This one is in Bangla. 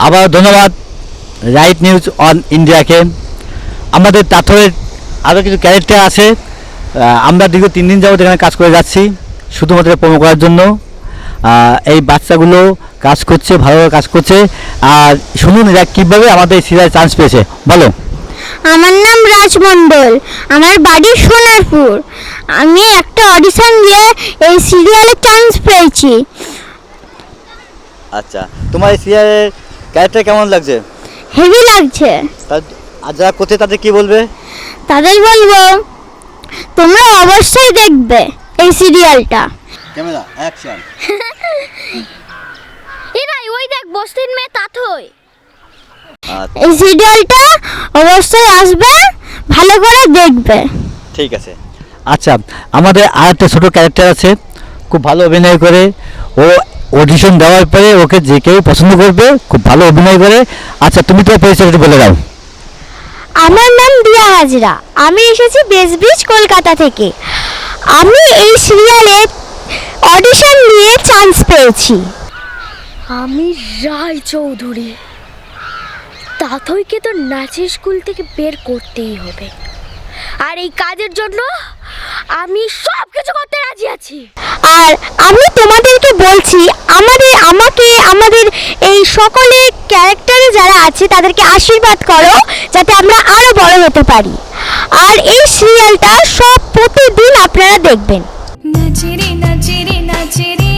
আবার ধন্যবাদ রাইট নিউজ অন ইন্ডিয়াকে। আমাদের তাথরের আরও কিছু ক্যারেক্টার আছে, আমরা দীর্ঘ 3 দিন যাবত এখানে কাজ করে যাচ্ছি শুধুমাত্র প্রোমো করার জন্য। এই বাচ্চাগুলো কাজ করছে, ভালোভাবে কাজ করছে। আর শুনুন এরা কীভাবে আমাদের এই সিরিয়ালে চান্স পেয়েছে। বলো। আমার নাম রাজমণ্ডল, আমার বাড়ি সোনারপুর। আমি একটা অডিশন দিয়ে এই সিরিয়ালে চান্স পেয়েছি। আচ্ছা, তোমার এই সিরিয়ালের ক্যারেক্টার কেমন লাগছে? হেভি লাগছে। আর যারা করছে তাদের কি বলবে? তাদের বলবো তোমরা অবশ্যই দেখবে এই সিরিয়ালটা। Camera action. এরাই ওই দেখ বস্তির মেয়ে তাথই। এই সিরিয়ালটা অবশ্যই আসবে, ভালো করে দেখবে। ঠিক আছে। আচ্ছা, আমাদের আরেকটা ছোটো ক্যারেক্টার আছে, খুব ভালো অভিনয় করে। ও অডিশন দেওয়ার পরে ওকে যে কেউ পছন্দ করবে, খুব ভালো অভিনয় করে। আচ্ছা, তুমি তো পরিচয়টা বলে দাও। আমার নাম দিয়া হাজরা, আমি এসেছি বেসব্রিজ কলকাতা থেকে। আমি এই সিরিয়ালে অডিশন দিয়ে চান্স পেয়েছি। আমি রায় চৌধুরী। তাথইকে তো নাচের স্কুল থেকে বের করতেই হবে, আর এই কাজের জন্য আমি সব কিছু করতে রাজি আছি। আর আমি তোমাদেরকে বলছি, আমাদের এই সকলে ক্যারেক্টারে যারা আছে তাদেরকে আশীর্বাদ করো, যাতে আমরা আরো বড় হতে পারি। আর এই সিরিয়ালটা সব প্রতিদিন আপনারা দেখবেন। নাচেরে নাচেরে নাচেরে